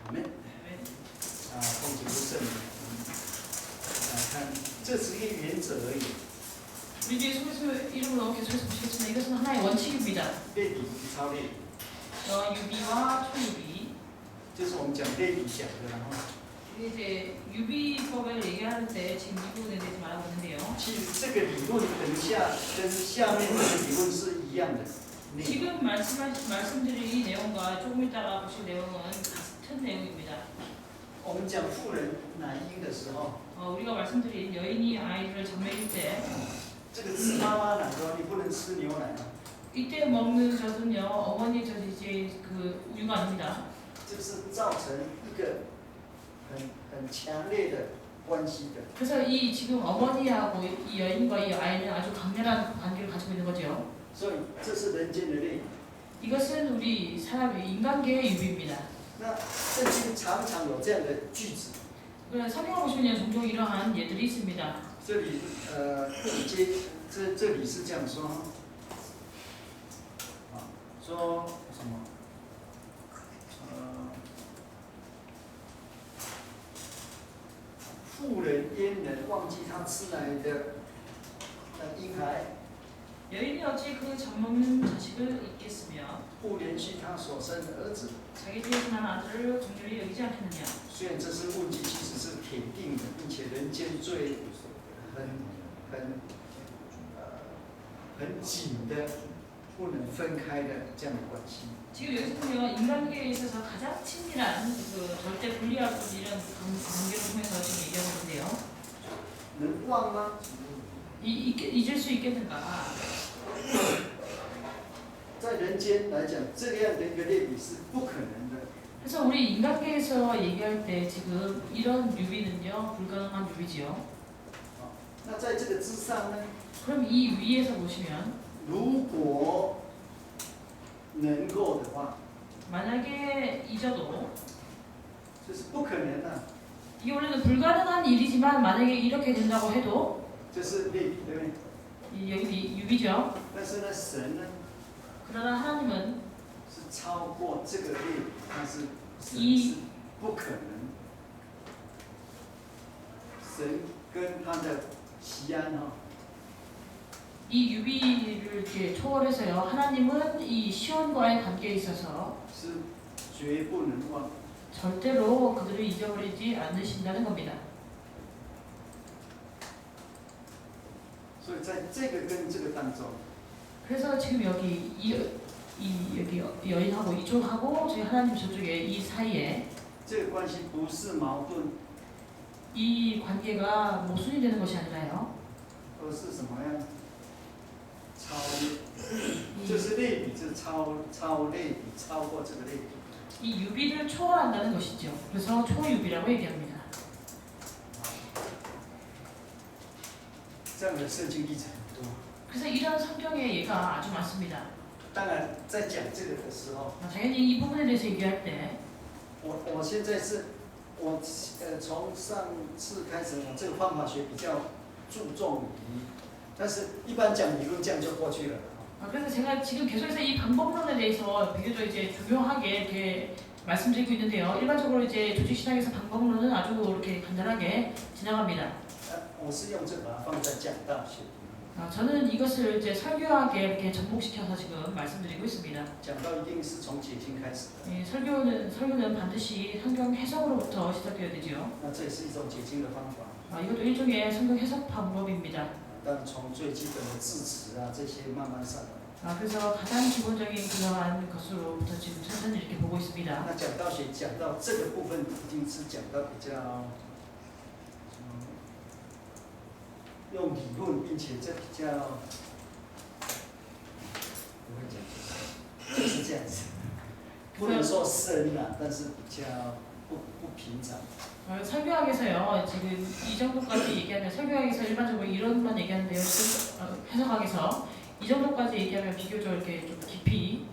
我们奉主的圣名，来看，这是一个原则而已。 우리 뒤에 소개수 이름으로 계속해서 보시겠지만 이것은 하나의 원칙입니다. 类比与超类比， 유비와 초유비. 就是我们讲类比讲的，然后 이제 유비법을 얘기하는 때 지금 이 부분에 대해서 말하고 있는데요. 其实这个理论跟下面这个理论是一样的。 지금 말씀드릴 이 내용과 조금 이따가 보실 내용은 같은 내용입니다. 我们讲妇人奶婴的时候， 우리가 말씀드린 여인이 아이를 젖먹일 때 这个吃妈妈奶的话，你不能吃牛奶啊， 이때 먹는 젖은요 어머니 젖이지 그 우유가 아닙니다. 这是造成一个很强烈的关系的。 그래서 이 지금 어머니하고 이 여인과 이 아이는 아주 강렬한 관계를 가지고 있는 거죠. 所以这是人间的类比。 이것은 우리 사람의 인간계의 유비입니다. 那圣经常常有这样的句子， 성경을 보시면 종종 이러한 예들이 있습니다. 这里这里是这样说，说什么？妇人焉能忘记她吃奶的婴孩？ 여인이 어찌 그 젖먹는 자식을 잊겠으며 不怜恤她所生的儿子。 자기 뒤에서 난 아들을 정렬히 여기지 않겠느냐. 虽然这是问句，其实是肯定的，并且人间最很紧的，不能分开的这样的关系。 지금 여기서는요 인간계에 있어서 가장 친밀한 그 절대 분리할 수 없는 이런 관계를 통해서 지금 얘기하고 있는데요. 能忘吗？ 잊을 수 있겠는가? 在人间来讲，这样的一个类比是不可能的。 그래서 우리 인간계에서 얘기할 때 지금 이런 유비는요 불가능한 유비지요. 那在这个之上呢？ 그럼 이 위에서 보시면 如果能够的话， 만약에 잊어도 这是不可能的。 이게 원래는 불가능한 일이지만 만약에 이렇게 된다고 해도 这是类比，对不对？ 여기 유비죠. 但是呢，神呢 그러나 하나님은 是超过这个类比，但是神이 是不可能。神跟他的西安哈。 이 유비를 이렇게 초월해서요. 하나님은 이 시온과의 관계에 있어서 是绝不能忘。 절대로 그들을 잊어버리지 않으신다는 겁니다. 所以在这个跟这个当中， 그래서 지금 여기 여기 여인하고 이쪽하고 저희 하나님 저쪽에 이 사이에 这个关系不是矛盾， 이 관계가 모순이 되는 것이 아니라요. 而是什么呀？超越，就是类比，就是超类比，超过这个类比。 이 유비를 초월한다는 것이죠. 그래서 초유비라고 얘기합니다. 这样的圣经例子很多。 그래서 이런 성경의 예가 아주 많습니다. 当然，在讲这个的时候， 당연히 이 부분에 대해서 얘기할 때 我现在是，从上次开始，我这个方法学比较注重于，但是一般讲理论这样就过去了。 그래서 제가 지금 계속해서 이 방법론에 대해서 비교적 이제 중요하게 이렇게 말씀드리고 있는데요. 일반적으로 이제 조직신학에서 방법론은 아주 이렇게 간단하게 지나갑니다. 我是用这个把它放在讲道学。 저는 이것을 이제 설교하게 이렇게 접목시켜서 지금 말씀드리고 있습니다. 讲道一定是从解经开始的。 설교는 반드시 성경 해석으로부터 시작해야 되죠. 那这也是一种解经的方法。 이것도 일종의 성경 해석 방법입니다. 但从最基本的字词啊这些慢慢上来。 그래서 가장 기본적인 그러한 것으로부터 지금 천천히 이렇게 보고 있습니다. 那讲道学讲到这个部分，一定是讲到比较，用理论，并且这比较，我会讲，就是这样子，不能说深啊，但是比较不平常。 설교학에서요, 지금 이 정도까지 얘기하면, 설교학에서 일반적으로 이론만 얘기하는데요, 해석학에서 이 정도까지 얘기하면 비교적 이렇게 좀 깊이,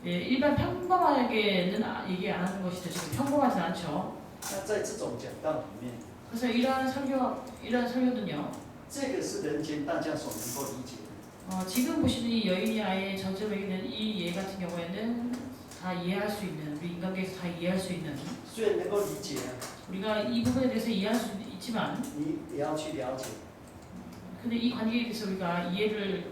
일반 평범하게는 얘기 안 하는 것이죠. 지금 평범하지 않죠. 那在这种讲道里面， 그래서 이러한 설교는요, 这个是人间大家所能够理解的。 지금 보시는 이 여인이 아예 젖을 먹이는 이 예 같은 경우에는 다 이해할 수 있는 우리 인간계에서 다 이해할 수 있는 虽然能够理解， 우리가 이 부분에 대해서 이해할 수 있지만 你也要去了解。 근데 이 관계에 대해서 우리가 이해를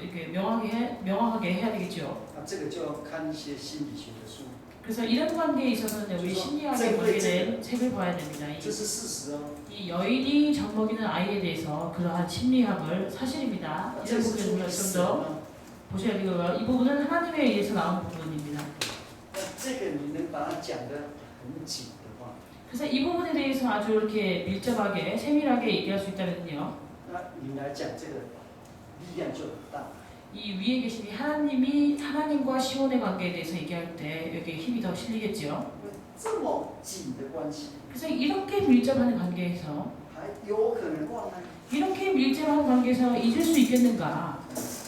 이렇게 명확하게 해야 되겠죠. 那这个就要看一些心理学的书， 그래서 이런 관계에 있어서는 우리 심리학에 관계된 책을 봐야 됩니다. 这是事实哦。 이 여인이 젖먹이는 아이에 대해서 그러한 심리학을 사실입니다. 那 이런 这是 부분을 出于 우리가 神 좀 더 吗？ 보셔야 되고요. 이 부분은 하나님에 의해서 나온 부분입니다. 那这个你能把它讲得很紧的话， 그래서 이 부분에 대해서 아주 이렇게 밀접하게 세밀하게 얘기할 수 있다면요. 那你来讲这个力量就很大。 이 위에 계신 이 하나님이 하나님과 시온의 관계에 대해서 얘기할 때 여기에 힘이 더 실리겠죠. 这么紧的关系， 그래서 이렇게 밀접한 관계에서 还有可能忘呢？ 이렇게 밀접한 관계에서 잊을 수 있겠는가?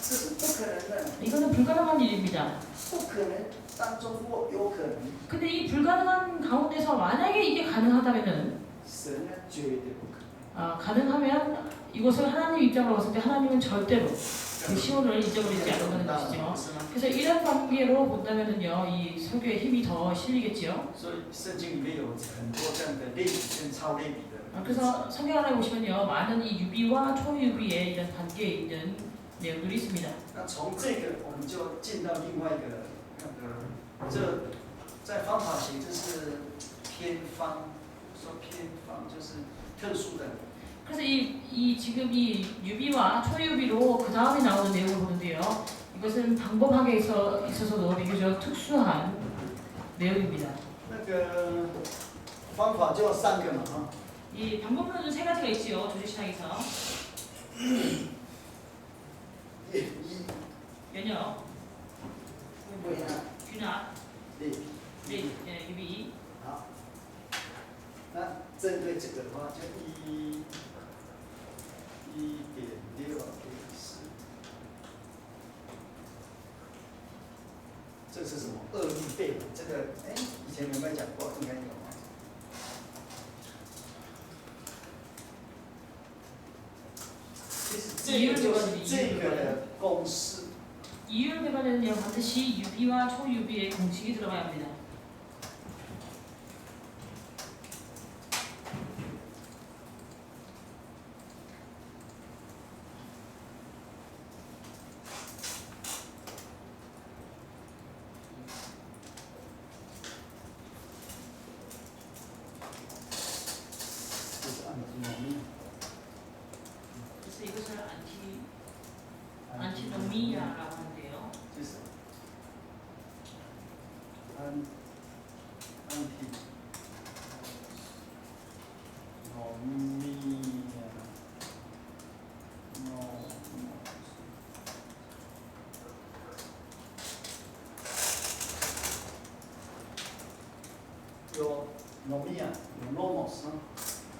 这是不可能的， 이거는 불가능한 일입니다. 不可能当中或有可能， 근데 이 불가능한 가운데서 만약에 이게 가능하다면은 神呢绝对不可能。 가능하면 이것을 하나님 입장으로 봤을 때 하나님은 절대로 그 시온을 잊어버리지 않는다는 것이죠. 是吗？ 그래서 이런 관계로 본다면은요, 이 설교에 힘이 더 실리겠지요. 所以圣经里面有很多这样的类比跟超类比的。 그래서 성경 안에 보시면요, 많은 이 유비와 초유비의 이런 관계에 있는 내용들이 있습니다. 那从这个我们就进到另外一个这在方法学这是偏方，说偏方就是特殊的。 그래서 지금 이 유비와 초유비로 그 다음에 나오는 내용을 보는데요. 이것은 방법학에 있어서도 비교적 특수한 내용입니다. 那个方法就三个嘛，哈。 이 방법론은 세 가지가 있지요. 조직신학에서 연역, 균합, 유비. 好，那针对这个的话，就1.6.4，这是什么？二律背嘛？这个以前有没有讲过？应该有啊。其实这个就是这个的公式。 이율 배반에는요 반드시 유비와 초유비의 공식이 들어가야 합니다. 그래서 이것을 안티노미아라고 하는데요. 就是有 nomia， 有 nomos 吗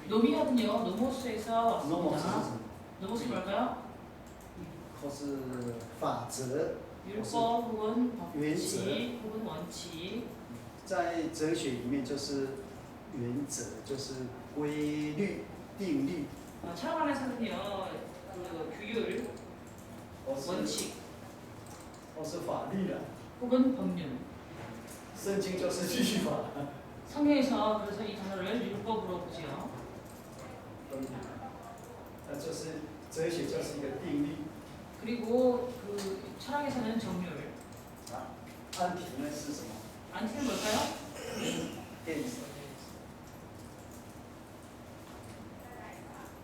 노미아는요 노모스에서 ？nomos 是 왔습니다. 什么？ 노모스 뭘까요? 或是法则， 율법 혹은原则。 법칙 혹은 원칙. 在哲学里面就是原则，就是规律、定律， 철학안에서는요 그 규율, 或是 원칙 或是法律啊。 혹은 법률. 圣经就是律法。 성경에서 그래서 이 단어를 율법으로 보지요. 那就是哲学就是一个定律。 그리고 그 철학에서는 정률. 啊，安提呢是什么？ 안티는 뭘까요? 电子，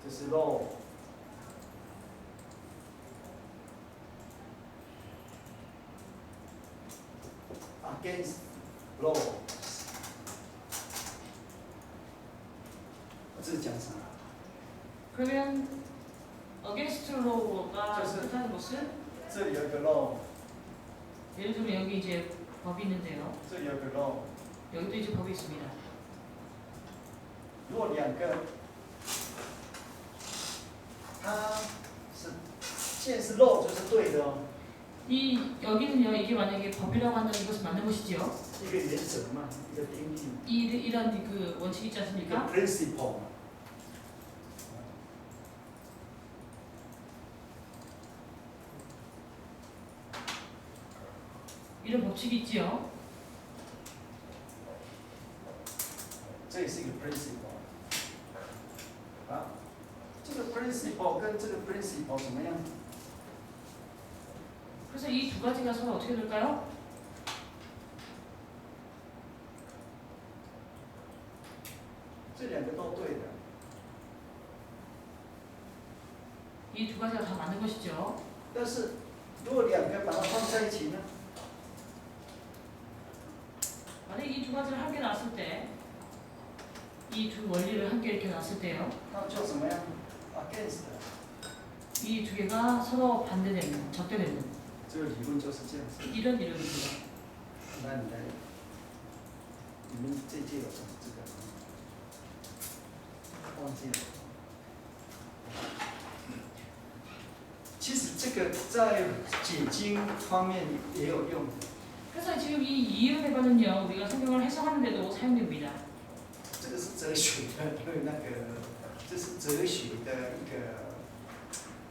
就是 law。 against law。 这是讲啥？ 그러면 against law가就是- 뜻하는 것은 这里有一个 law， 예를 들면 여기 이제 법이 있는데요. 这里有一个 law。 여기도 이제 법이 있습니다. 如果两个，它是现在是 law 就是对的哦， 여기는요 이게 만약에 법이라고 한다면 이것은 맞는 것이지요. 一个原则嘛，一个定律， 이런 그 원칙이 있지 一个 않습니까? principle 嘛。 이런 법칙이 있지요. 这也是一个 principle 啊，这个 principle 跟这个 principle 怎么样？ 그래서 이 두 가지가 서로 어떻게 될까요?这两个都对的， 이 두 가지가 다 맞는 것이죠. 但是如果两个把它放在一起呢？ 만약 이 두 가지를 함께 놨을 때, 이 두 원리를 함께 이렇게 놨을 때요. 那就怎么样 ？against 的， 이 두 개가 서로 반대되는, 적대되는 这个理论就是这样子。 이런 이론입니다. 那你来，你们这届有什么这个？忘记了。其实这个在解经方面也有用。 그래서 지금 이 이율배반은요, 우리가 성경을 해석하는데도 사용됩니다. 这个是哲学的那个，这是哲学的一个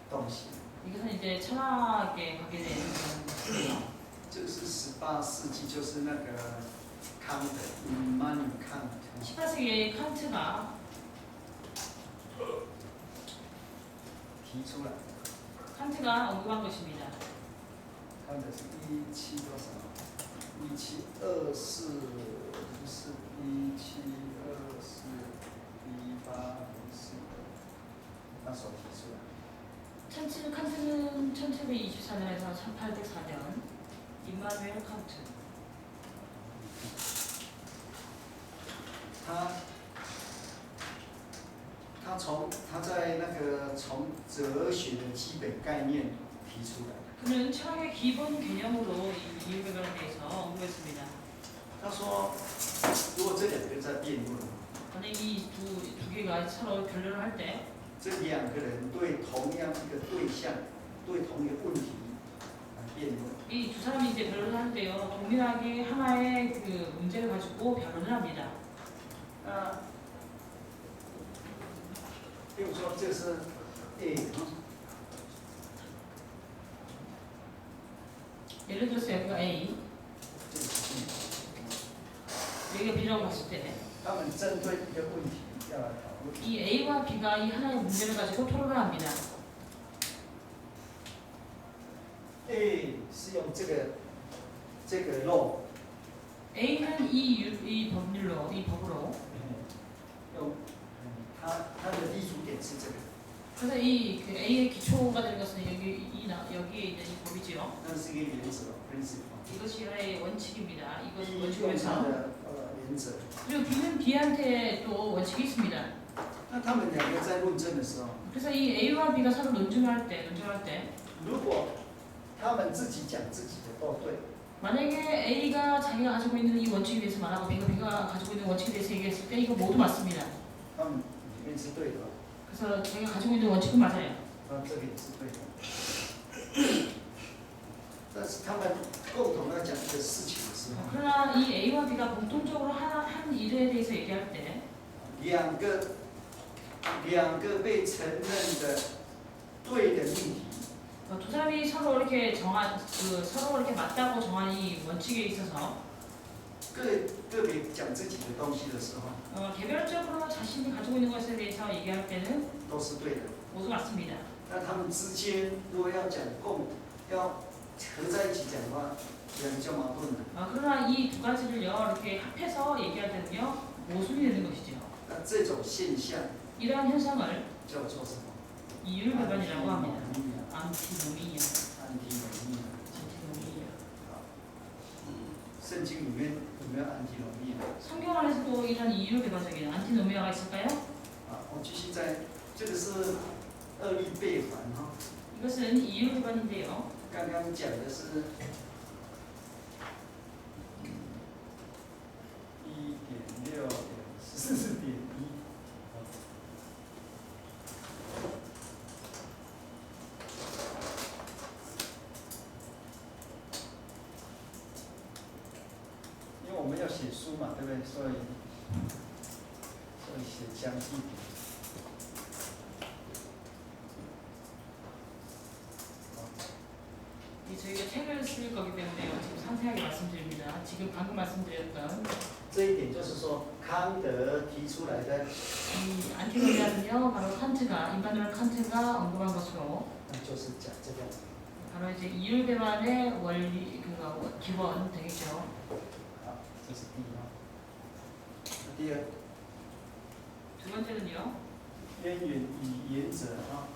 东西。 이것은 이제 철학에 관계된 그런 것이에요. 这个是18世纪，就是那个康德 （Immanuel Kant） 18세기에 칸트가 提出来。 칸트가 언급한 것입니다. 康德是17多少？1724不是17241804，那时候提出来。 칸트는 1724년에서 1804년 임마누엘 칸트. 他在那个从哲学的基本概念提出来。 그는 철학의 기본 개념으로 이 이율배반에 대해서 언급했습니다. 他说，如果这两个在辩论， 만약 이 두 개가 서로 변론을 할 때, 这两个人对同样一个对象，对同一个问题来辩论。 이 두 사람이 이제 변론을 할 때요, 동일하게 하나의 그 문제를 가지고 변론을 합니다. 比如说这是 A， 예를 들어서 여기가 A, 这个是 B， 여기가 B라고 봤을 때, 他们针对一个问题要来讨论。 이 A와 B가 이 하나의 문제를 가지고 토론을 합니다. A 是用这个 law， A는 이 법률로, 이 법으로, 用它的立足点是这个， 그래서 그 A의 기초가 되는 것은 여기에 있는 이 법이지요. 那是一个原则 principle。 이것이 하나의 원칙입니다. 이것을 B 원칙으로 用它 해서 的原则。 그리고 B는 B한테 또 원칙이 있습니다. 那他们两个在论证的时候， 그래서 이 A와 B가 서로 논증할 때, 如果他们自己讲自己的都对， 만약에 A가 자기가 가지고 있는 이 원칙에 대해서 말하고 B가 가지고 있는 원칙에 대해서 얘기했을 때 이거 모두 맞습니다. 他们里面是对的， 그래서 자기가 가지고 있는 원칙은 맞아요. 那这个也是对的。但是他们共同要讲一个事情的时候， 그러나 이 A와 B가 공통적으로 한 일에 대해서 얘기할 때 两个被承认的对的命题， 두 사람이 서로 이렇게 서로 이렇게 맞다고 정한 이 원칙에 있어서 个别讲自己的东西的时候， 개별적으로 자신이 가지고 있는 것에 대해서 얘기할 때는 都是对的。 모두 맞습니다. 那他们之间如果要讲要合在一起讲的话，可能就矛盾了。 그러나 이 두 가지를요 이렇게 합해서 얘기할 때는요 모순이 되는 것이죠. 那这种现象 이러한 현상을 叫做什么？ 이율배반이라고 합니다. 안티노미아. 안티노미아。 안티노미아. 圣经里面有没有安提罗密亚？ 성경 안에서도 이런 이율배반적인 안티노미아가 있을까요? 我继续这个是二例背环哈， 이것은 이율배반인데요. 刚刚讲的是1.6.14.1。因为我们要写书嘛，对不对？所以写详细一点。 저희가 책을 쓸 거기 때문에요. 지금 상세하게 말씀드립니다. 지금 방금 말씀드렸던 这一点就是说，康德提出来的， 이 안티고니아는요, 바로 칸트가 임마누엘 칸트가 언급한 것으로 那就是讲这个。 바로 이제 이율배반의 원리 그 기원 되겠죠. 好，这是第一啊。第二， 두 번째는요. 渊源语言者啊。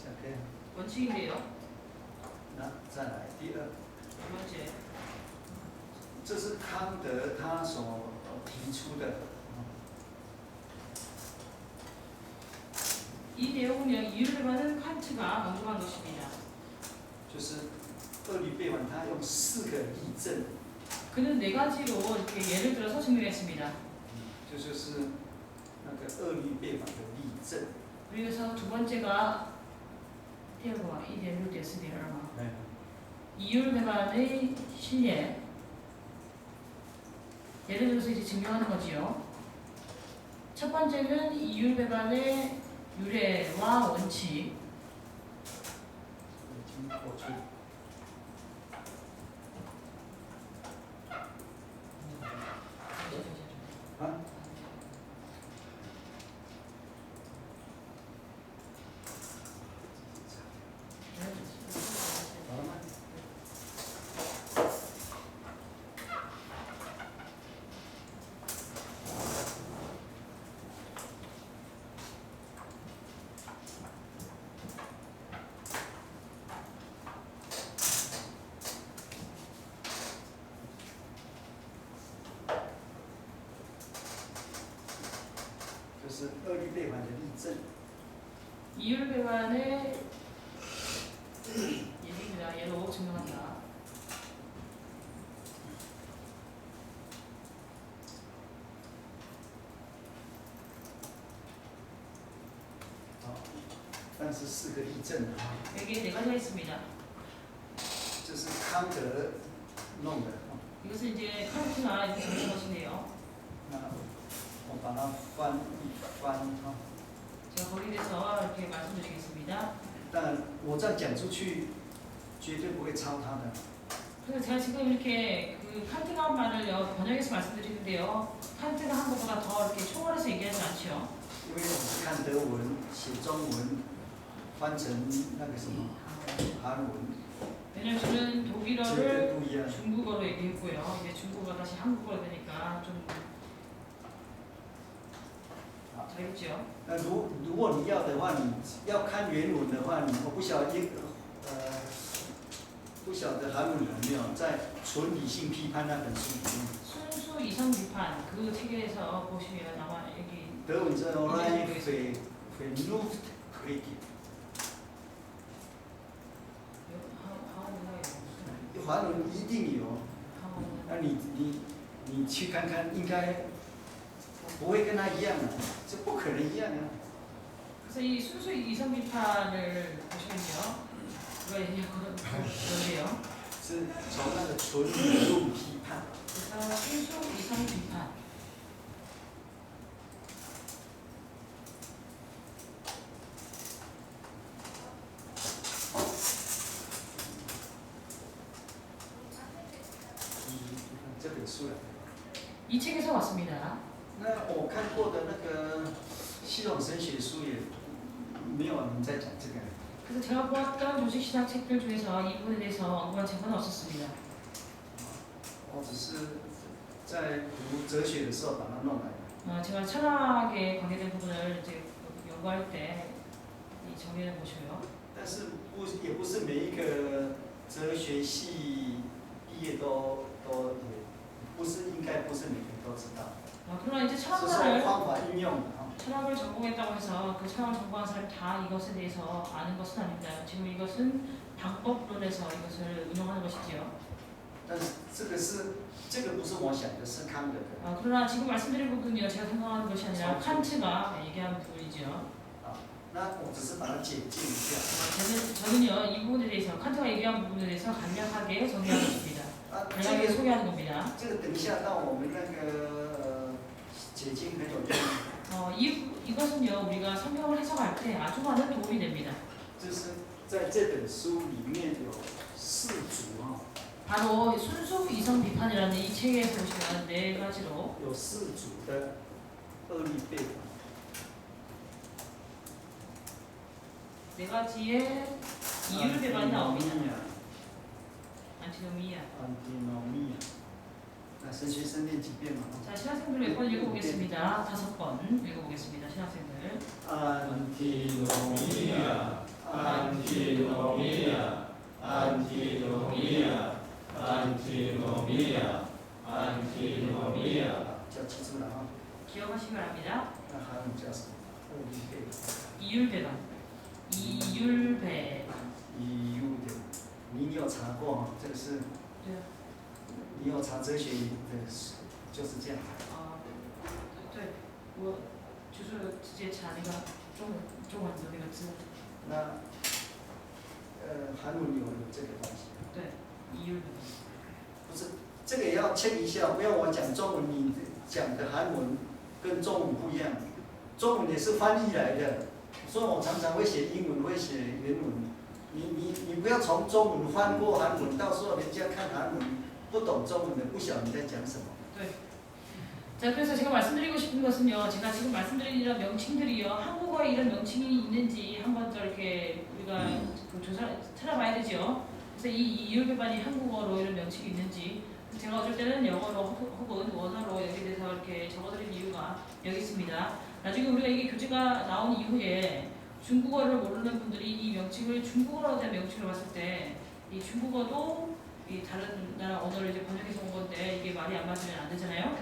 这样可以。 원칙인데요. 那再来第二， 두 번째. 这是康德他所提出的。 이 내용은요, 이율배반은 칸트가 언급한 것입니다. 就是二律背反，他用4个例证， 그는 네 가지로 이렇게 예를 들어서 증명했습니다. 就是那个二律背反的例证。 그래서 두 번째가 태어와 이대로 됐으리라. 네. 이율배반의 신뢰. 예를 들어서 이제 증명하는 거지요. 첫 번째는 이율배반의 유래와 원칙. 过去。 啊？ 好了吗？ 就是二律背反的例证。 이율배반의 예입니다. 예로 증명한다. 好，但是4个例证啊， 여기에 네 가지가 있습니다. 这是康德弄的啊。 이것은 이제 칸트가 이렇게 정한 것인데요. 那我把它翻一翻啊。 제가 거기에 대해서 이렇게 말씀드리겠습니다. 当然，我这样讲出去，绝对不会抄他的。 그래서 제가 지금 이렇게 그 칸트가 한 말을요 번역해서 말씀드리는데요. 칸트가 한 것보다 더 이렇게 초월해서 얘기하지 않죠. 因为我是看德文，写中文，翻成那个什么韩文， 왜냐면 저는 绝对 독일어를 不一样。 중국어로 얘기했고요. 이제 중국어 다시 한국어로 되니까 좀 다르죠. 那如果你要的话，你要看原文的话，我不晓得不晓得韩文有没有在纯理性批判那本书里面。 순수 이성 비판 그 책에서 보시면 아마 여기 德文叫 Vernunftkritik。 韩文一定有，那你去看看，应该不会跟他一样的，这不可能一样的。 그래서 이 순수 이성 비판을 보시면요. 그런데요. 是从那个纯理论批判。 그래서 순수 이성 비판. 이 책에서 왔습니다. 那我看过的那个系统神学书也没有人在讲这个。 그래서 제가 보았던 조직시장 책들 중에서 이 부분에 대해서 언급한 책은 없었습니다. 我只是在读哲学的时候把它弄来的。 제가 철학에 관계된 부분을 이제 연구할 때 이 정리를 보시고요. 但是也不是每一个哲学系毕业也不是应该不是每个人都知道。 그러나 이제 是说 철학사를 方法运用的啊。 철학을 전공했다고 해서 그 철학을 전공한 사람이 다 이것에 대해서 아는 것은 아닙니다. 지금 이것은 방법론에서 이것을 운영하는 것이지요. 但是这个不是我想的，是康德的。 그러나 지금 말씀드린 부분이요 제가 생각하는 것이 아니라 칸트가 얘기한 부분이죠. 那我只是把它简介一下。 저는요 이 부분에 대해서 칸트가 얘기한 부분에 대해서 간략하게 정리하고 있습니다. 간략하게 소개하는 겁니다. 这个等一下到我们那个解经很有用， 이것은요 우리가 성경을 해석할 때 아주 많은 도움이 됩니다. 就是在这本书里面有四组啊， 바로 순수 이성 비판이라는 이 책에서 보시면 네 가지로 有四组的恶律背反。 네 가지의 이율 배반이 나옵니다. 안티노미아. 안티노미아. 那神学生念几遍嘛？ 자, 신학생들 몇 번 읽어보겠습니다. 5번 읽어보겠습니다. 신학생들. 안티노미아, 안티노미아, 안티노미아, 안티노미아, 안티노미아. 叫记住了啊。 기억하시기 바랍니다. 那韩文叫什么？恶律背反。 이율 배반. 이율 배반. EU 的，你有查过吗？这个是 네. 你有查哲学的，就是这样。 네. 我就是直接查那个中文的那个字。那韩文有这个东西。 对，이율 배반. 不是，这个也要check一下，不要我讲中文，你讲的韩文跟中文不一样，中文也是翻译来的，所以我常常会写英文，会写原文。你不要從中文翻過韓文，到時候人家看韓文不懂中文的，不曉得你在講什麼。 네. 자, 그래서 제가 말씀드리고 싶은 것은요, 제가 지금 말씀드린 이런 명칭들이요, 한국어에 이런 명칭이 있는지 한번 더 이렇게 우리가 찾아봐야 되죠. 그래서 이 이율 배반이 한국어로 이런 명칭이 있는지, 제가 어쩔 때는 영어로 혹은 원어로 여기에 대해서 이렇게 적어드린 이유가 여기 있습니다. 나중에 우리가 이게 교재가 나온 이후에 중국어를 모르는 분들이 이 명칭을 중국어로 된 명칭을 봤을 때 이 중국어도 이 다른 나라 언어를 이제 번역해서 온 건데 이게 말이 안 맞으면 안 되잖아요.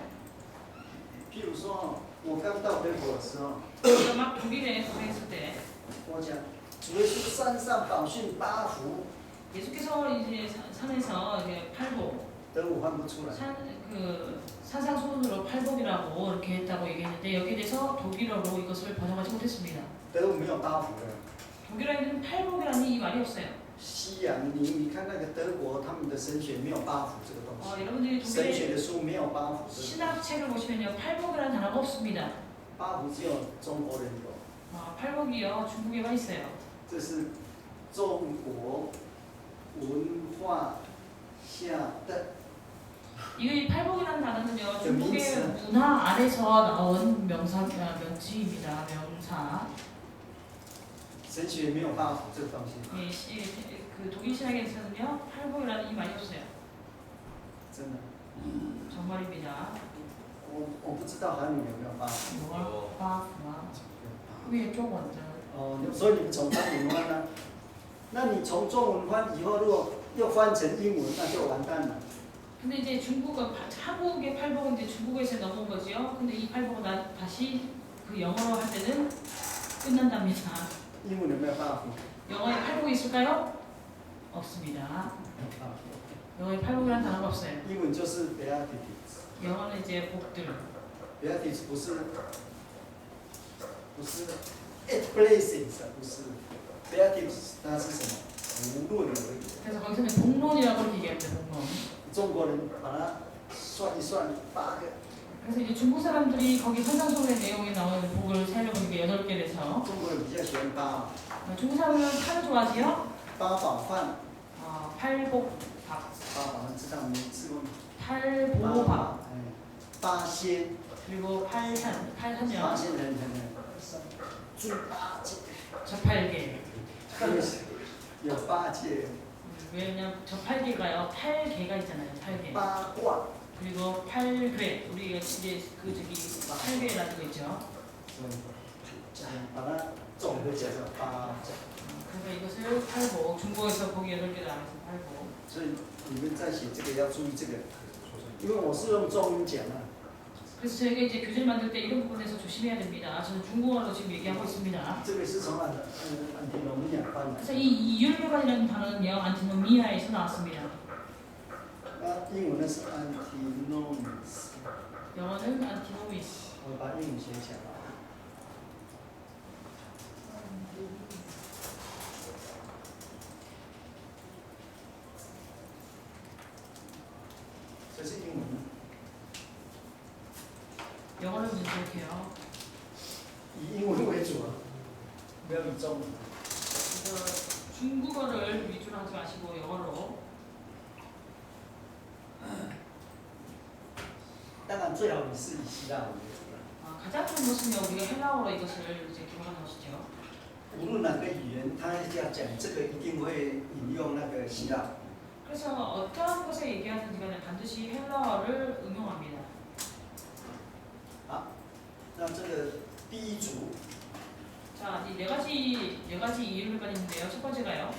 譬如說，我剛到德國的時候， 우리가 막 독일에 거행했을 때 我講主耶穌山上寶訓八福， 예수께서 이제 산에서 이제 팔복 德語翻不出來。 산상수훈으로 팔복이라고 이렇게 했다고 얘기했는데 여기에 대해서 독일어로 이것을 번역하지 못했습니다. 德語沒有八福的。 독일어에는 팔복이라는 이 말이 없어요. 西洋，你看那個德國，他們的神學沒有八福這個東西。 여러분들이 神學 독일의 的書沒有八福。 신학책을 보시면요, 팔복이라는 단어가 없습니다. 八福只有中國人有。 팔복이요, 중국에만 있어요. 這是中國文化下的 이 팔복이라는 단어는요, 중국의 문화 안에서 나온 명칭입니다. 명사. 神學沒有八福這個東西。 그 독일 신학에서는요, 팔복이라는 이 말이 없어요. 真的。 정말입니다. 我不知道韓語有沒有八福。 뭐가 빠구나. 위에 쪽 완전. 所以你們從韓文翻呢？那你從中文翻以後，如果又翻成英文，那就完蛋了。 근데 이제 한국의 팔복은 이제 중국에서 넘어온 거지요. 근데 이 팔복은 다시 그 영어로 할 때는 끝난답니다. 英文有沒有八福？ 영어에 팔복이 있을까요? 없습니다. 영어에 팔복이라는 단어가 없어요. 英文就是 beatitudes。 영어는 이제 복들. beatitudes 不是 eight blessings， 不是 beatitudes， 它是什麼？無論而已。 그래서 거기서는 복론이라고 이렇게 얘기합니다. 복론. 中國人把它算一算8個。 그래서 이제 중국 사람들이 거기 산상수훈의 내용에 나오는 복을 세려고 이게 8개래서 中國人比較喜歡八。 중국 사람은 팔을 좋아하지요? 八寶飯。 팔복밥. 八寶飯知道沒吃過嗎？ 팔보밥. 八仙。 그리고 팔산. 팔산요. 八仙人豬八戒。 저팔계. 有八戒。 왜냐면 저팔계가요. 8개가 있잖아요. 8개. 八卦。 그리고 8괴. 우리가 이제 그 저기 8괴라는 거 있죠. 把它总的叫做八。 그래서 이것을 팔복. 중국에서 복이 8개 나와서 팔복. 所以你们在写这个要注意这个，因为我是用中文讲啊。 그래서 저희가 이제 교재를 만들 때 이런 부분에서 조심해야 됩니다. 저는 중국어로 지금 얘기하고 있습니다. 这个是从안티노미아翻来。 그래서 이 이율배반이라는 단어는요, 안티노미아에서 나왔습니다. 英文呢是 antinomics。 영어는 안티노미스. 我把英文写起来。这是英文。 영어는 이렇게요. 中文。 그래서 중국어를 위주로 하지 마시고 영어로. 当然最好你是以希腊文为主了。 가장 좋은 것은요 우리가 헬라어로 이것을 이제 기록하는 것이죠. 无论哪个语言，他要讲这个一定会引用那个希腊。 그래서 어떠한 것에 얘기하든지 간에 반드시 헬라어를 응용합니다. 好，那这个第一组， 자, 이 네 가지 이유가 있는데요. 첫 번째가요.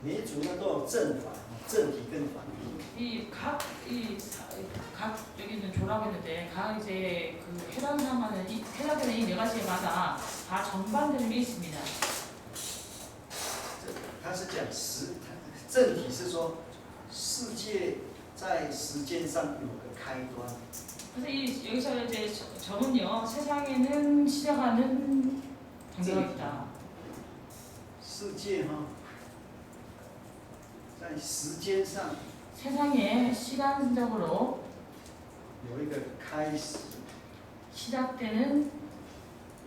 每一组呢都有正反，正体跟反体。 각 여기 있는 조라고 했는데 각 이제 그 해당되는 이 네 가지마다 다 정반되는 게 있습니다. 他是讲正体是说世界在时间上有个开端。 그래서 여기서 이제 저는요 세상에는 시작하는 단계가 있다. 世界哈，在时间上 세상에 시간적으로 有一个开始， 시작되는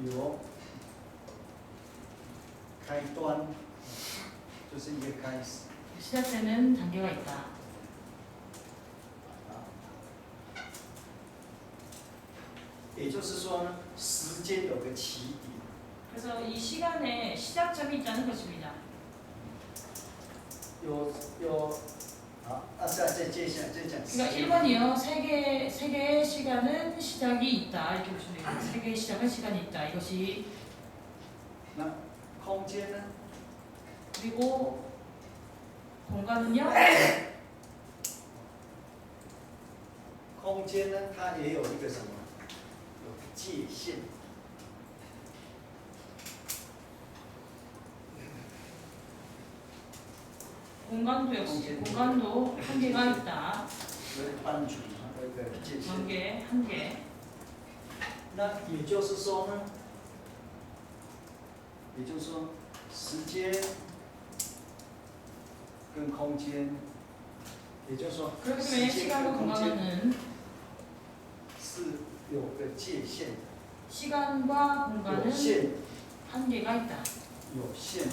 有开端，就是一个开始。 시작되는 단계가 있다. 也就是说呢，时间有个起点。 그래서 이 시간에 시작점이 있다는 것입니다. 好，再接下来再讲时 그러니까 间。 1번이요. 세계의 시간은 시작이 있다. 이렇게 보시면 됩니다. 세계의 시작은 시간이 있다. 이것이 那空间呢？ 그리고 공간은요. 空间呢，它也有一个什么？有个界限。 공간도 역시 공간도 한계가 있다. 有一个班主嘛，有一个界限。 관계 한계. 那也就是说呢，也就是说，时间跟空间，也就是说， 그렇기 时 때문에 间 시간과 跟空间 공간은 是有个界限的， 시간과 有 공간은 限， 한계가 있다. 有限。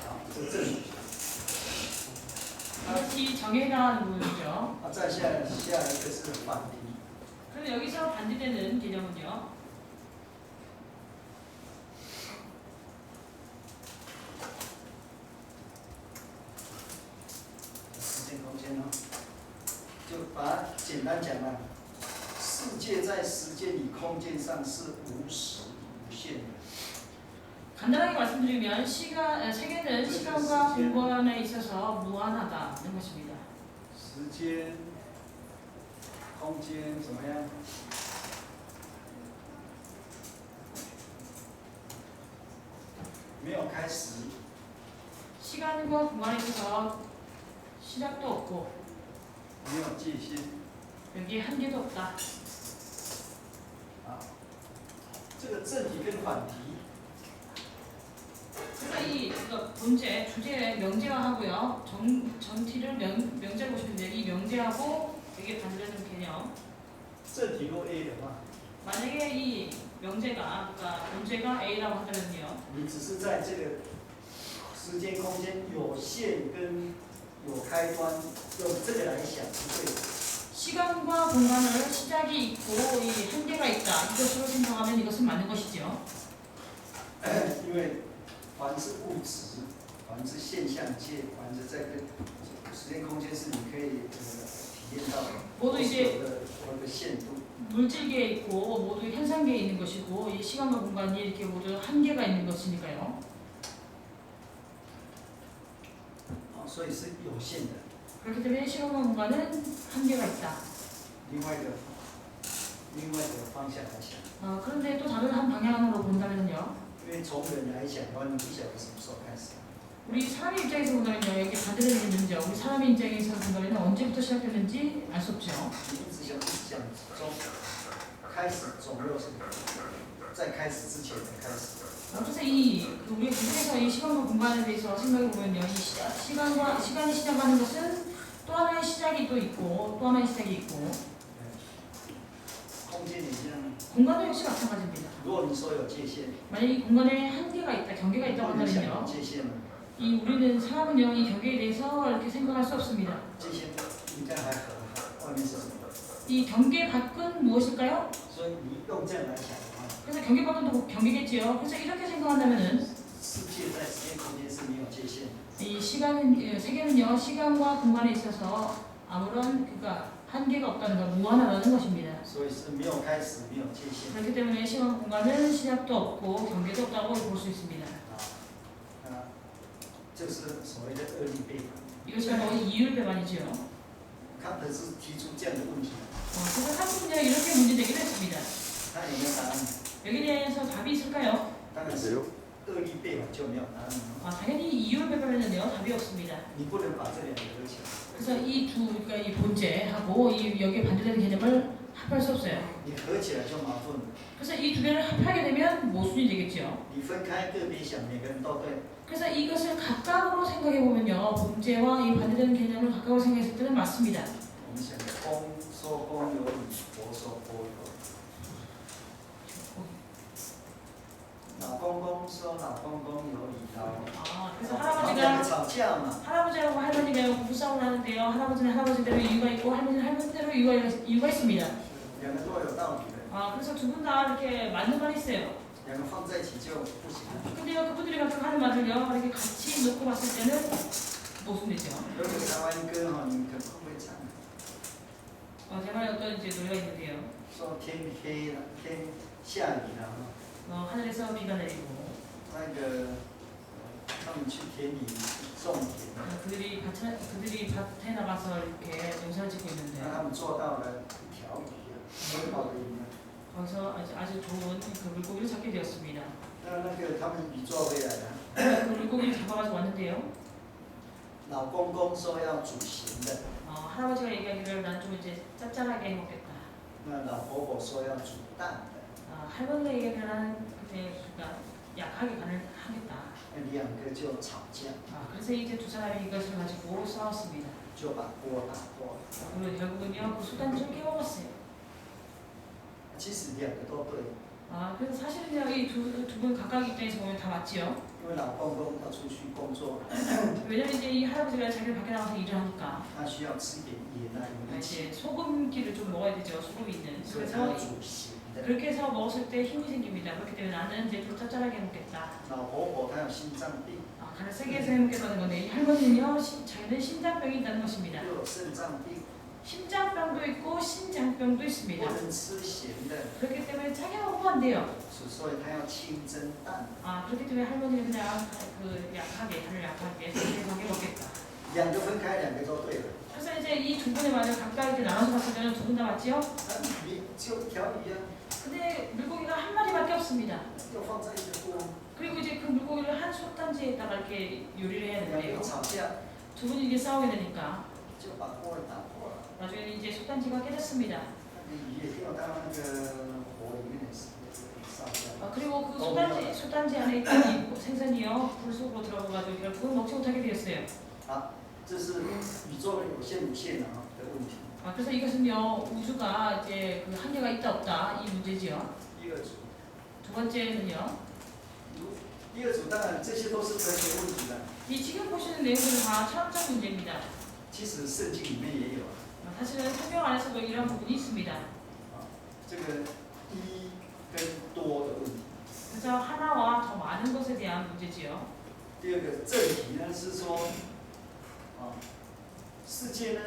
好，这正语。 이것이 정해나가는 부분이죠. 再下一个是反题。 그럼 여기서 반대되는 개념은요. 时间空间哦，就把它简单讲了。世界在时间与空间上是无始无限的。 간단하게 말씀드리면 세계는 시간과 공간에 있어서 무한하다는 것입니다. 时间、空间怎么样？没有开始， 시간과 공간에 있어서 시작도 없고 没有界限。 여기에 한계도 없다. 啊，这个正题跟反题， 그래서 이 본제, 주제 명제화하고요. 전티를 명제로 보시면 돼요. 이 명제하고 이게 반대되는 개념. 正题若 A 的话， 만약에 이 명제가, 그러니까 본제가 A라고 한다면요. 你只是在这个时间空间有限跟有开端，用这个来想不对。 시간과 공간을 시작이 있고 이 한계가 있다. 이것으로 생각하면 이것은 맞는 것이죠. 因为凡是物质，凡是现象界，凡是在跟时间空间是你可以体验到的， 모두 이제 有个限度。 물질계에 있고 모두 현상계에 있는 것이고 이 시간과 공간이 이렇게 모두 한계가 있는 것이니까요. 所以是有限的。 그렇기 때문에 시간과 공간은 한계가 있다. 另外一个方向来想， 그런데 또 다른 한 방향으로 본다면요. 因为从人来讲的话，你不晓得什么时候开始。 우리 사람의 입장에서 본다면요. 이게 반대되는 있는지 우리 사람의 입장에서 본다면 언제부터 시작했는지 알 수 없죠. 你一直想中开始总有是在开始之前的开始。 그래서 우리 기술에서 이 시간과 공간에 대해서 생각해 보면요, 이 시간이 시작하는 것은 또 하나의 시작이 또 있고 또 하나의 시작이 있고 空间也一样， 공간도 역시 마찬가지입니다. 如果你说有界限， 만약 이 공간에 한계가 있다, 경계가 如 있다고 果你想有 한다면요, 界限了， 우리는 사람은요 이 경계에 대해서 이렇게 생각할 수 없습니다. 界限应该还很好，外面是什么？ 이 경계 밖은 무엇일까요? 所以你用这样来想的话， 그래서 경계 밖은 또 경계겠지요. 그래서 이렇게 생각한다면은 世界在时间空间是没有界限。 이 세계는요 시간과 공간에 있어서 아무런 그러니까 한계가 없다는 것, 무한하다는 것입니다. 所以是没有开始，没有界限。 그렇기 때문에 시간 공간은 시작도 없고 경계도 없다고 볼 수 있습니다. 就是所谓的二力背反。 이것이 바로 이율배반이죠. 康德是提出这样的问题， 그래서 한국은요 이렇게 문제제기를 했습니다. 他有没有答案？ 여기에 대해서 답이 있을까요? 当然是二力背反就没有答案了。 당연히 이율배반에는요 답이 없습니다. 你不能把这两个合起来， 그래서 그러니까 이 본제하고 여기에 반대되는 개념을 합할 수 없어요. 你合起来就矛盾了。 그래서 이 두 개를 합하게 되면 모순이 되겠죠. 你分开个别想，每个人都对。 그래서 이것을 각각으로 생각해 보면요, 본제와 이 반대되는 개념을 각각으로 생각했을 때는 맞습니다. 我们想公说公有理，婆说婆有理。老公公说老公公有理，그래서 他们两个吵架嘛， 할아버지하고 할머니가 부부싸움을 하는데요. 할아버지는 할아버지대로 이유가 있고 할머니는 할머니대로 이유가 있습니다. 两个都有道理的， 그래서 두 분 다 이렇게 맞는 말이 있어요. 两个放在一起就不行了。 근데요, 그분들이 각각 하는 말을요, 이렇게 같이 놓고 봤을 때는 모순이죠. 有个台湾歌哈，你们可能会不会唱？ 대만에 어떤 이제 노래가 있는데요. 说天黑了，天下雨了， 하늘에서 비가 내리고 那个他们去田里种田， 그들이 밭에 나가서 이렇게 농사를 짓고 那 있는데요. 他们做到了一条鱼啊，很好的鱼啊。 거기서 아주 좋은 그 물고기를 잡게 되었습니다. 那个他们鱼抓回来了， 그 물고기를 잡아가지고 왔는데요. 老公公说要煮咸的， 할아버지가 얘기하기를 난 좀 이제 짭짤하게 해먹겠다. 那老婆婆说要煮淡的， 할머니가 얘기하기를 나는 그때 그러니까 약하게 간을 하겠다. 那两个就吵架， 그래서 이제 두 사람이 이것을 가지고 싸웠습니다. 就把锅打破了。 그리고 결국은요 그 수단을 깨워봤어요. 其实两个都对， 그래서 사실은요 이 두 분 각각 입장에서 보면 다 맞지요. 因为老公公要出去工作， 왜냐면 이제 이 할아버지가 자기를 밖에 나가서 일을 하니까 他需要吃点盐啊，有没有？ 이제 소금기를 좀 먹어야 되죠. 소금이 있는. 所以他要 그래서 煮咸的。 그렇게 해서 먹었을 때 힘이 생깁니다. 그렇기 때문에 나는 이제 좀 짭짤하게 먹겠다. 老婆婆她有心脏病， 간을 세게 해서 해먹겠다는 건데 이 할머니는요 자기는 심장병이 있다는 것입니다. 又有肾脏病， 심장병도 있고 신장병도 不 있습니다. 能吃咸的， 그렇기 때문에 짜게 먹으면 안 돼요. 所以她要清蒸淡。 그렇기 때문에 할머니는 그냥 그 약하게 간을 약하게 세게 먹겠다. 两个分开，两个都对了。 그래서 이제 이 두 분의 말을 각각 이렇게 나눠서 봤을 때는 두 분 다 맞지요? 那鱼就一条鱼啊， 근데 물고기가 한 마리밖에 없습니다. 又放在一个锅， 그리고 이제 그 물고기를 한 솥단지에다가 이렇게 요리를 해야 两 되는데요. 个吵架， 두 분이 이게 싸우게 되니까 就把锅打破了。 나중에 이제 솥단지가 깨졌습니다. 那鱼也掉到那个火里面烧掉。 그리고 그 솥단지 안에 있던 이 생선이요 불 속으로 들어가가지고 결국은 먹지 못하게 되었어요. 好，这是宇宙的有限无限的问题。 그래서 이것은요 우주가 이제 그 한계가 있다 없다 이 문제지요. 第二组， 두 번째는요. 第二组当然这些都是科学问题了。 이 지금 보시는 내용들은 다 철학적 문제입니다. 其实圣经里面也有。 사실은 성경 안에서도 이런 부분이 있습니다. 这个一跟多的问题。 그래서 하나와 더 많은 것에 대한 문제지요. 第二个正题呢是说，世界呢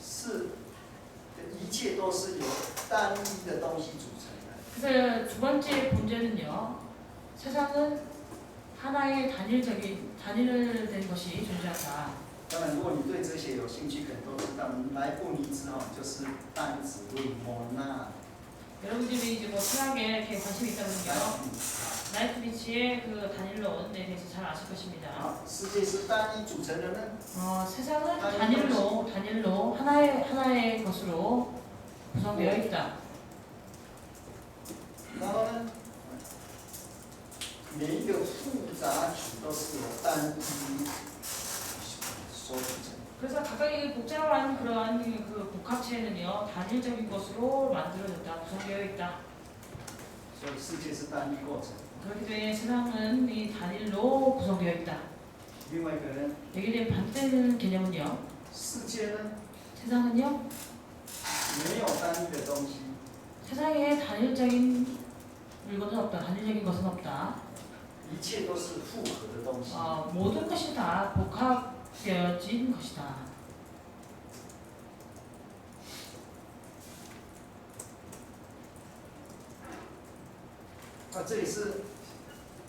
是一切都是由单一的东西组成的。 그래서 두 번째 본제는요. 세상은 하나의 단일된 것이 존재한다. 当然，如果你对哲学有兴趣，可能都知道，莱布尼兹就是单子论莫纳。 여러분들이 이제 뭐 철학에 이렇게 관심이 있다면요. 라이프니츠의 그 단일론에 대해서 잘 아실 것입니다. 世界是单一组成的呢？ 세상은 단일로 하나의 것으로 구성되어 있다. 然后呢，每一个复杂体都是由单一所组成。 그래서 각각의 복잡한 그러한 그 복합체는요 단일적인 것으로 만들어졌다, 구성되어 있다. 所以世界是单一过程。 그렇기 때문에 세상은 이 단일로 구성되어 있다. 另外一个人， 여기에 대한 반대되는 개념은요. 世界呢 세상은요 没有单一的东西， 세상에 단일적인 물건은 없다, 단일적인 것은 없다. 一切都是复合的东西。 모든 것이 다 복합되어진 것이다. 这也是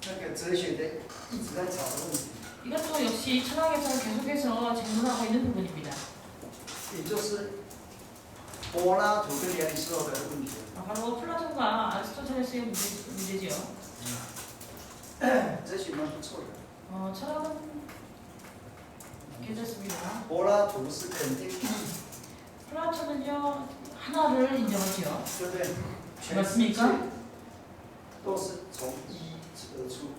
那个哲学的一直在吵的问题， 이것도 역시 철학에서 계속해서 질문하고 있는 부분입니다. 也就是柏拉图跟亚里士多德的问题。 바로 플라톤과 아리스토텔레스의 문제지요. 哲学蛮不错的。 철학은 괜찮습니다. 柏拉图是肯定， 플라톤은요 하나를 인정하지요. 对不对？全世界 맞습니까? 都是从一而出，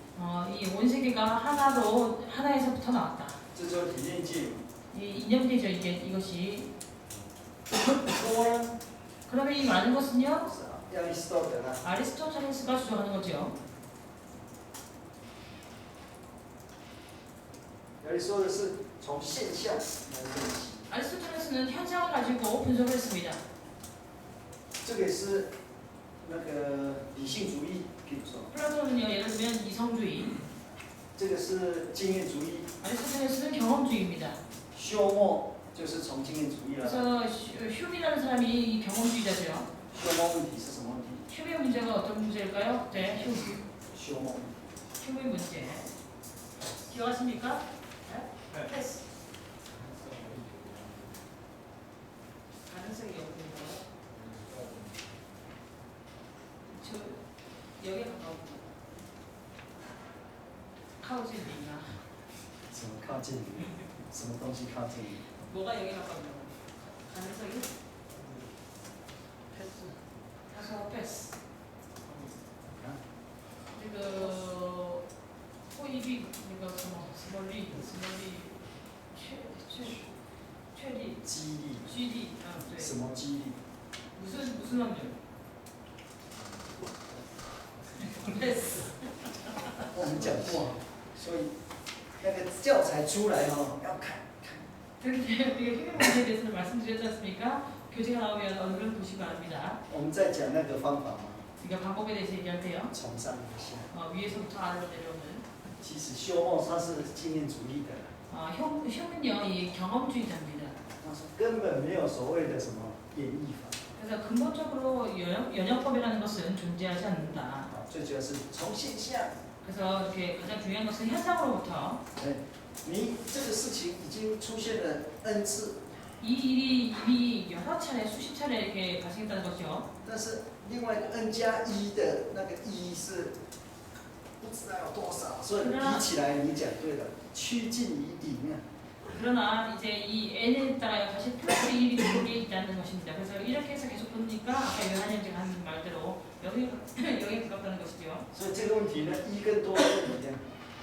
이 온 세계가 하나에서부터 나왔다. 这就理念界。 인정되죠 이것이. 多呢 그러면 이 많은 것은요 是亚里士多德啦， 아리스토텔레스가 주장하는 거죠. 亚里士多德是从现象来分析， 아리스토텔레스는 현상을 가지고 분석을 했습니다. 这个也是那个理性主义，比如说 플라톤은요 예를 들면 이성주의, 这个是经验主义， 아리스토텔레스는 경험주의입니다. 休谟就是从经验主义了。 그래서 휴미라는 사람이 이 경험주의자죠. 休谟问题是什么问题？ 휴미 문제가 어떤 문제일까요? 네, 휴미. 休谟。 휴미 문제. 기억하십니까? 네? 패스. 가능성이 없는 거. 저 여기에 가까운靠近你啊. 什么靠近你？什么东西靠近你？ 뭐가 여기 가까운다고? 가능성이? 패스. 다소 패스. 那个호입이那个什么力确力激励。激励对什么激励？ 무슨 확률 패스 我们讲过，所以那个教材出来要看。 근데 우리가 휴면 문제에 대해서는 말씀드렸지 않습니까? 교재가 나오면 얼른 보시기 바랍니다. 我们在讲那个方法嘛， 그러니까 방법에 대해서 얘기할 때요. 从上而下。 위에서부터 아래로 내려오는 其实休谟他是经验主义的， 휴면요 이 경험주의자입니다. 他说根本没有所谓的什么演绎法， 그래서 근본적으로 연역법이라는 것은 존재하지 않는다. 最主要是从现象。 그래서 이렇게 가장 중요한 것은 현상으로부터 你这个事情已经出现了 n 次， 이 일이 이미 여러 차례 수십 차례 이렇게 발생했다는 거죠. 但是另外一个 n 加一的那个一是不知道有多少，所以比起来你讲对了，趋近于零啊。 그러나 이제 이 n에 따라 다시 플러스 1이 되는 게 있다는 것입니다. 그래서 이렇게 해서 계속 보니까 아까 요한이 형제가 한 말대로 여기에 가깝다는 것이죠. 所以这个问题呢，一跟多是一样。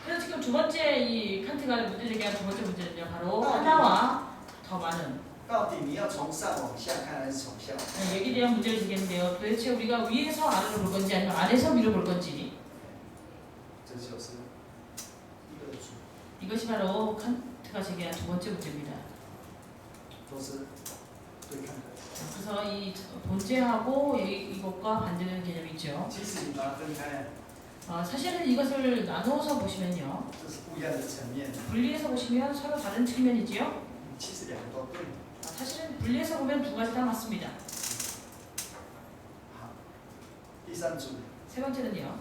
그래서 지금 두 번째 이 칸트가 문제 제기한 두 번째 문제는요, 바로 하나와 더 많은. 到底你要从上往下看还是从下往下？ 여기에 대한 문제를 제기했는데요. 도대체 우리가 위에서 아래로 볼 건지 아니면 아래서 위로 볼 건지. 这就是一个主， 이것이 바로 칸트가 제기한 두 번째 문제입니다. 都是对看的。 그래서 이 본제하고 이것과 반대되는 개념이 있죠. 其实你把它分开， 사실은 이것을 나누어서 보시면요. 这是不一样的层面。 분리해서 보시면 서로 다른 측면이지요. 其实两个都对。 사실은 분리해서 보면 두 가지 다 맞습니다. 好，第三组， 세 번째는요.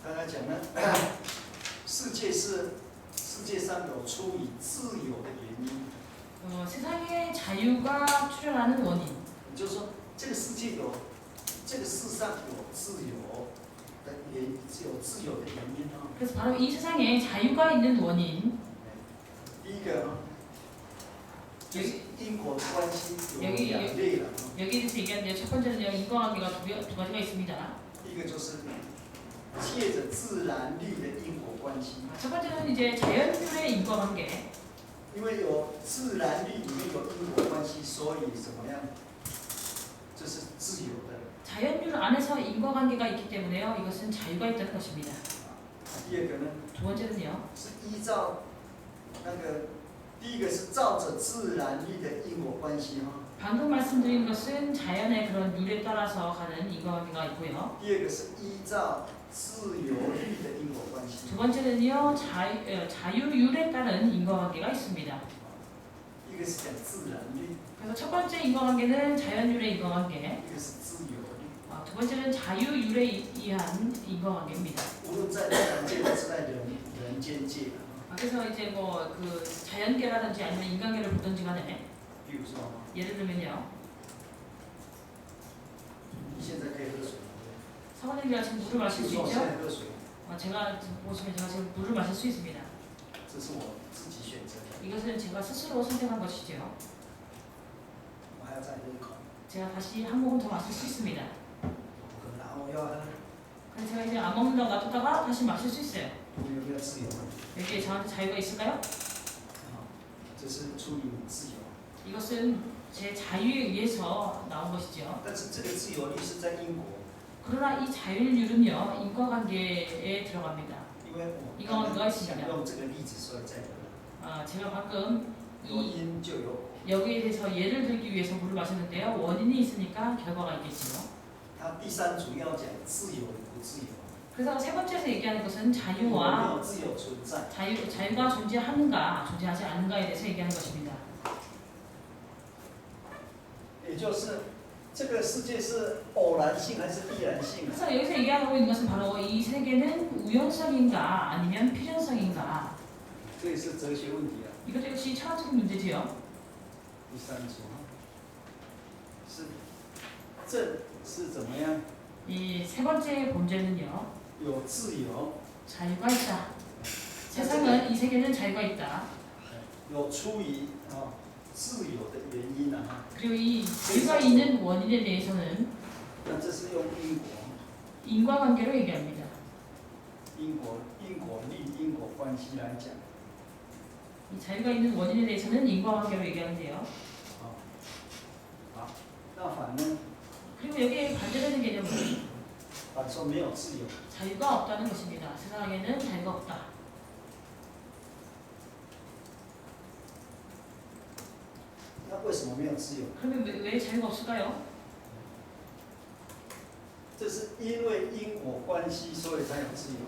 刚才讲呢，世界上有出于自由的原因， 세상에 자유가 출현하는 원인. 也就是说，这个世界有，这个世上有自由的原因啊。 그래서 바로 이 세상에 자유가 있는 원인. 第一个，就是因果关系有여기 两类了。 여기에 대해서 얘기하는데요. 첫 번째는요. 인과관계가 두 가지가 있습니다. 第一个就是借着自然力的因果关系， 첫 번째는 이제 자연률의 인과관계. 因为有自然力里面有因果关系，所以怎么样？这是自由的。 자연률 안에서 인과관계가 있기 때문에요. 이것은 자유가 있다는 것입니다. 第二个呢， 두 번째는요. 是依照那个，第一个是照着自然力的因果关系哈， 방금 말씀드린 것은 자연의 그런 룰에 따라서 가는 인과관계가 있고요. 第二个是依照自由力的因果关系。 두 번째는요. 자유율에 따른 인과관계가 있습니다. 一个是讲自然力， 그래서 첫 번째 인과관계는 자연율의 인과관계. 一个是自由力。 두 번째는 자유율에 의한 인과관계입니다. 无论在自然界还是在人间界， 그래서 이제 뭐 그 자연계라든지 아니면 인간계를 보든지 간에 比如说， 예를 들면요. 你现在可以喝水， 사모님이가 지금 물을 比 마실 如 수 说我现 있죠? 在喝水， 제가 지금 보시면 제가 지금 물을 마실 수 있습니다. 这是我自己选择的， 이것은 제가 스스로 선택한 것이죠. 我还要再喝一口， 제가 다시 한 모금 더 마실 수 있습니다. 不喝了，我要喝， 그래서 제가 이제 안 먹는다고 놔뒀다가 다시 마실 수 있어요. 我有没有自由？ 여기에 저한테 자유가 있을까요? 啊，这是出于你自由， 이것은 제 자유에 의해서 나온 것이죠. 但是这个自由力是在英国， 그러나 이 자율률은요 인과관계에 들어갑니다. 因为我 이거 누가 있습니다. 想用这个例子所以在喝， 제가 방금 有 이 因就有果， 여기에 대해서 예를 들기 위해서 물을 마셨는데요. 원인이 있으니까 결과가 있겠지요. 它第三主要讲自由与不自由， 그래서 세 번째에서 얘기하는 것은 有没 자유와 有自由存在？ 자유가 존재하는가 존재하지 않는가에 대해서 얘기하는 것입니다. 也就是这个世界是偶然性还是必然性？ 그래서 여기서 얘기하고 있는 것은 바로 이 세계는 우연성인가 아니면 필연성인가. 这也是哲学问题啊。 이것도 역시 철학적인 문제지요. 第三组是正是怎么样？ 이 세 번째 본질은요. 有自由， 자유가 있다. 세상은 이 세계는 자유가 있다. 有出于自由的原因啊。 그리고 이 자유가 있는 원인에 대해서는 那这是用因果、 인과관계로 얘기합니다. 因果力、因果关系来讲。 이 자유가 있는 원인에 대해서는 인과관계로 얘기하는데요. 好，那反呢？ 그리고 여기에 반대되는 개념은 反说没有自由， 자유가 없다는 것입니다. 세상에는 자유가 없다. 那为什么没有自由？ 그러면 왜 자유가 없을까요? 这是因为因果关系，所以才有自由。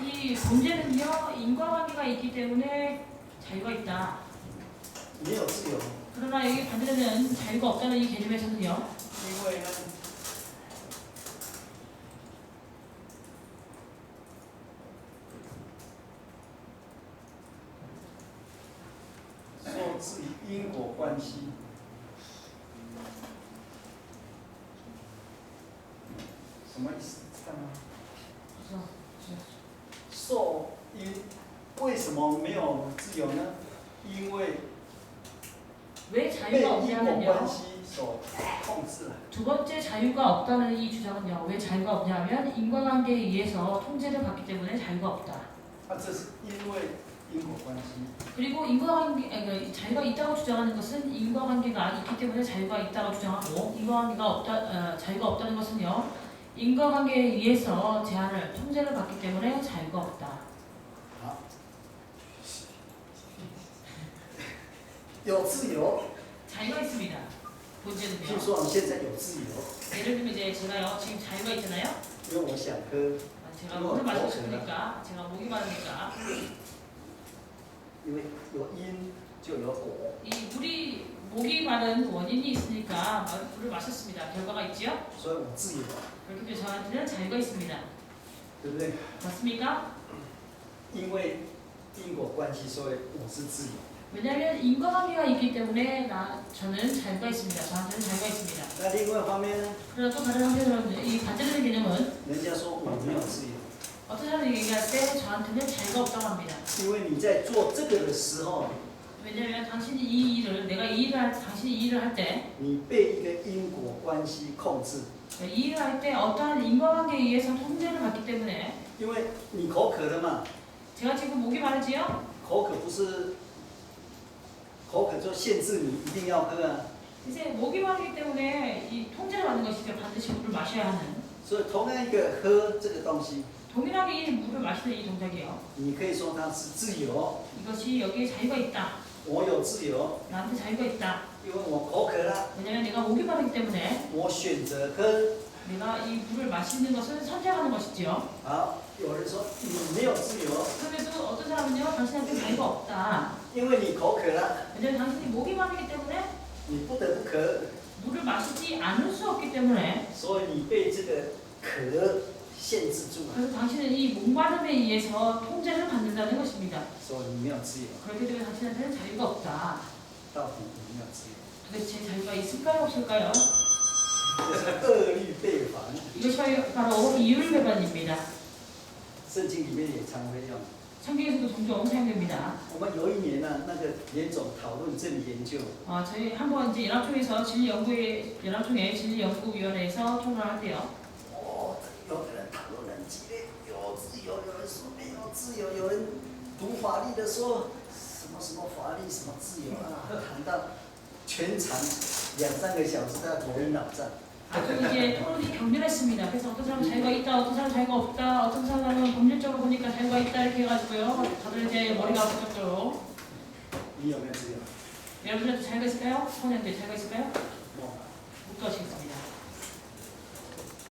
이 문제는요. 인과관계가 있기 때문에 자유가 있다. 没有自由， 그러나 여기 반대되는 자유가 없다는 이 개념에서는요. 因为呢，受制于因果关系。什么意思？知道吗？ 그래서 受因为什么没有自由呢？因为 왜 被 자유가 因果关 없냐면요. 系所控制了。 두 번째 자유가 없다는 이 주장은요. 왜 자유가 없냐면 인과관계에 의해서 통제를 받기 때문에 자유가 없다. 这是因为因果关系。 그리고 자유가 있다고 주장하는 것은 인과관계가 있기 때문에 자유가 있다고 주장하고 자유가 없다는 것은요. 인과관계에 의해서 제한을 통제를 받기 때문에 자유가 없다. 有自由， 자유가 있습니다. 譬如 문제는요. 说我们现在有自由， 예를 들면 이제 제가요 지금 자유가 있잖아요. 因为我想喝， 제가 물을 마시고 싶으니까 제가 목이 마르니까 因为有因就有果， 이 물이 목이 마른 원인이 있으니까 물을 마셨습니다. 결과가 있지요? 所以我自由， 그렇기 때문에 저한테는 자유가 있습니다. 对不对？ 맞습니까? 因为因果关系，所以我是自由。 왜냐하면 인과관계가 있기 때문에 저는 자유가 있습니다. 저한테는 자유가 있습니다. 那另外一方面呢， 그러나 또 다른 한편으로는 이 반대되는 개념은 人家说我没有自由， 어떤 사람이 얘기할 때 저한테는 자유가 없다고 합니다. 因为你在做这个的时候， 왜냐면 당신이 이 일을 내가 이 일을 할 당신이 이 일을 할 때 你被一个因果关系控制， 이 일을 할 때 어떠한 인과관계에 의해서 통제를 받기 때문에 因为你口渴了嘛， 제가 지금 목이 마르지요? 口渴不是口渴就限制你一定要喝啊。 이제 목이 마르기 때문에 이 통제를 받는 것이죠. 반드시 물을 마셔야 하는. 所以同样一个喝这个东西， 동일하게 이 물을 마시는 이 동작이에요. 你可以说它是自由， 이것이 여기에 자유가 있다. 我有自由， 나한테 자유가 있다. 因为我口渴了， 왜냐면 내가 목이 마르기 때문에 我选择喝。 내가 이 물을 마시는 것을 선택하는 것이지요. 好，有人说你没有自由， 그런데도 어떤 사람은요, 당신한테 자유가 없다. 因为你口渴了， 왜냐면 당신이 목이 마르기 때문에 你不得不渴， 물을 마시지 않을 수 없기 때문에 所以你被这个渴限制住了， 그래서 당신은 이 목마름에 의해서 통제를 받는다는 것입니다. 所以你没有自由。 그렇기 때문에 당신한테는 자유가 없다. 到底有没有自由？ 도대체 자유가 있을까요, 없을까요? 这是恶律背反， 이것이 바로 이율배반입니다. 圣经里面也常会用。 성경에서도 종종 사용됩니다. 我们有一年呢、那个联总讨论真理研究， 저희 한번 이제 연합총에서 연합총회 진리연구위원회에서 토론할 때요. 有的人讨论很激烈，有自由，有人说没有自由，有人读法律的说什么什么法律什么自由啊，谈到全场2、3个小时，大家头晕脑胀。 아주 이제 토론이 격렬했습니다. 그래서 어떤 사람은 자유가 있다, 어떤 사람은 자유가 없다, 어떤 사람은 법률적으로 보니까 자유가 있다 이렇게 해가지고요. 다들 이제 머리가 아플 정도로. 你有没有自由？ 여러분들한테 자유가 있을까요? 소년들 자유가 있을까요? 哦， 못 가시겠어요.